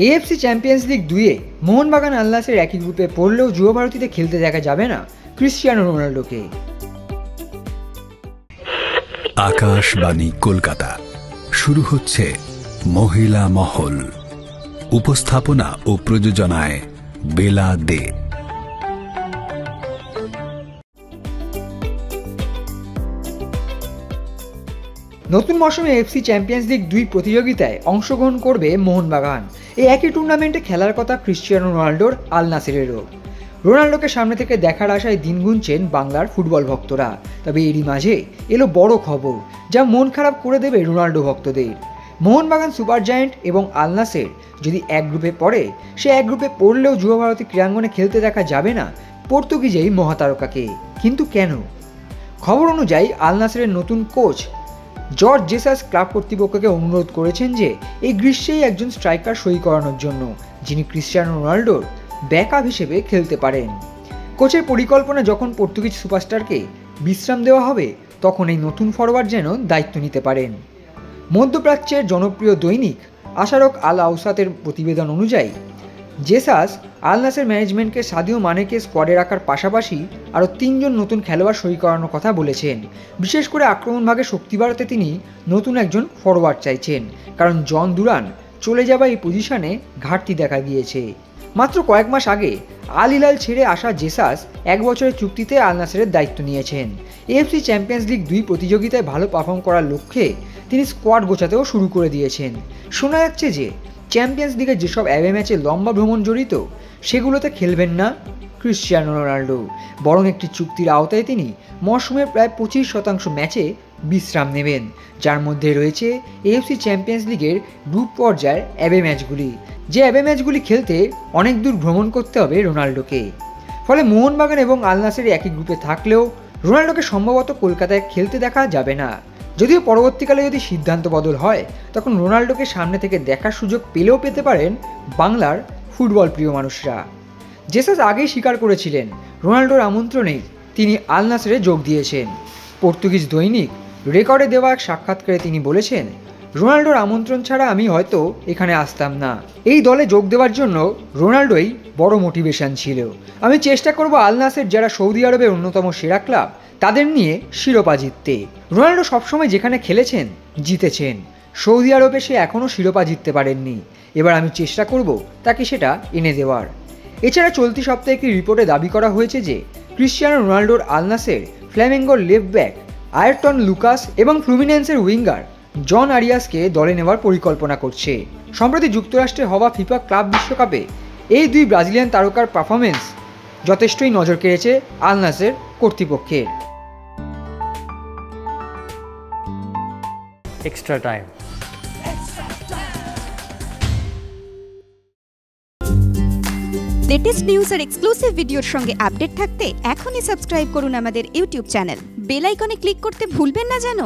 AFC champions league 2-এ Mohun Bagan আল নাসের একই গ্রুপে পড়লেও যুব ভারতীতে খেলতে দেখা যাবে না ক্রিশ্চিয়ানো রোনাল্ডোকে। আকাশবাণী কলকাতা, শুরু হচ্ছে মহিলা মহল। উপস্থাপনা ও প্রযোজনায় বেলা দে। নতুন মৌসুমে এএফসি চ্যাম্পিয়ন্স লিগ 2 প্রতিযোগিতায় অংশগ্রহণ করবে মোহনবাগান। এই একই টুর্নামেন্টে খেলার কথা ক্রিশ্চিয়ানো রোনাল্ডোর আল নাসেরেরও। রোনাল্ডোকে সামনে থেকে দেখার আশায় দিন গুনছেন বাংলার ফুটবল ভক্তরা। তবে এরই মাঝে এলো বড় খবর, যা মন খারাপ করে দেবে রোনাল্ডো ভক্তদের। মোহনবাগান সুপার জায়ান্ট এবং আল নাসের যদি এক গ্রুপে পড়ে, সে এক গ্রুপে পড়লেও যুব ভারতী ক্রীড়াঙ্গনে খেলতে দেখা যাবে না পর্তুগিজ এই মহাতারকাকে। কিন্তু কেন? খবর অনুযায়ী আল নাসেরের নতুন কোচ জর্জ জেসাস ক্লাব কর্তৃপক্ষকে অনুরোধ করেছেন যে এই গ্রীষ্মেই একজন স্ট্রাইকার সই করানোর জন্য, যিনি ক্রিশ্চিয়ানো রোনাল্ডোর ব্যাকআপ হিসেবে খেলতে পারেন। কোচের পরিকল্পনা, যখন পর্তুগিজ সুপারস্টারকে বিশ্রাম দেওয়া হবে তখন এই নতুন ফরওয়ার্ড যেন দায়িত্ব নিতে পারেন। মধ্যপ্রাচ্যের জনপ্রিয় দৈনিক আশারক আল আউসাতের প্রতিবেদন অনুযায়ী জেসাস আল নাসের ম্যানেজমেন্টকে সাদিও মানেকে স্কোয়াডে রাখার পাশাপাশি আরও 3 জন নতুন খেলোয়াড় সই করানোর কথা বলেছেন। বিশেষ করে আক্রমণ ভাগে শক্তি বাড়াতে তিনি নতুন একজন ফরওয়ার্ড চাইছেন, কারণ জন দুরান চলে যাওয়া এই পজিশনে ঘাটতি দেখা গিয়েছে। মাত্র কয়েক মাস আগে আল হিলাল ছেড়ে আসা জেসাস 1 বছরের চুক্তিতে আল নাসেরের দায়িত্ব নিয়েছেন। এএফসি চ্যাম্পিয়ন্স লিগ 2 প্রতিযোগিতায় ভালো পারফর্ম করার লক্ষ্যে তিনি স্কোয়াড গোছাতেও শুরু করে দিয়েছেন। শোনা যাচ্ছে যে চ্যাম্পিয়ন্স লিগের যেসব অ্যাওয়ে ম্যাচে লম্বা ভ্রমণ জড়িত, সেগুলোতে খেলবেন না ক্রিশ্চিয়ানো রোনাল্ডো, বরং একটি চুক্তির আওতায় তিনি মরশুমের প্রায় 25% ম্যাচে বিশ্রাম নেবেন, যার মধ্যে রয়েছে এএফসি চ্যাম্পিয়ন্স লিগের গ্রুপ পর্যায়ের অ্যাওয়ে ম্যাচগুলি। যে অ্যাওয়ে ম্যাচগুলি খেলতে অনেক দূর ভ্রমণ করতে হবে রোনাল্ডোকে। ফলে মোহনবাগান এবং আল নাসের একই গ্রুপে থাকলেও রোনাল্ডোকে সম্ভবত কলকাতায় খেলতে দেখা যাবে না। যদিও পরবর্তীকালে যদি সিদ্ধান্ত বদল হয়, তখন রোনাল্ডোকে সামনে থেকে দেখার সুযোগ পেলেও পেতে পারেন বাংলার ফুটবল প্রিয় মানুষরা। জেসাস আগেই স্বীকার করেছিলেন রোনাল্ডোর আমন্ত্রণেই তিনি আল নাসেরে যোগ দিয়েছেন। পর্তুগিজ দৈনিক রেকর্ডে দেওয়া এক সাক্ষাৎকারে তিনি বলেছেন, রোনাল্ডোর আমন্ত্রণ ছাড়া আমি হয়তো এখানে আসতাম না। এই দলে যোগ দেওয়ার জন্য রোনাল্ডোই বড় মোটিভেশন ছিল। আমি চেষ্টা করব আল নাসের, যারা সৌদি আরবের অন্যতম সেরা ক্লাব, তাদের নিয়ে শিরোপা জিততে। রোনাল্ডো সবসময় যেখানে খেলেছেন জিতেছেন। সৌদি আরবে সে এখনও শিরোপা জিততে পারেননি। এবার আমি চেষ্টা করব তাকে সেটা এনে দেওয়ার। এছাড়া চলতি সপ্তাহে একটি রিপোর্টে দাবি করা হয়েছে যে ক্রিশ্চিয়ানো রোনাল্ডোর আল নাসের ফ্ল্যামেঙ্গোর লেফট ব্যাক আয়ারটন লুকাস এবং ফ্লুমিনেন্সের উইঙ্গার জন আরিয়াসকে দলে নেওয়ার পরিকল্পনা করছে। সম্প্রতি যুক্তরাষ্ট্রে হওয়া ফিফা ক্লাব বিশ্বকাপে এই 2 ব্রাজিলিয়ান তারকার পারফরমেন্স যথেষ্টই নজর কেড়েছে আল নাসের কর্তৃপক্ষের। Extra time. লেটেস্ট নিউজ আর এক্সক্লুসিভ ভিডিওর সঙ্গে আপডেট থাকতে এখনই সাবস্ক্রাইব করুন আমাদের ইউটিউব চ্যানেল। বেল আইকনে ক্লিক করতে ভুলবেন না যেন।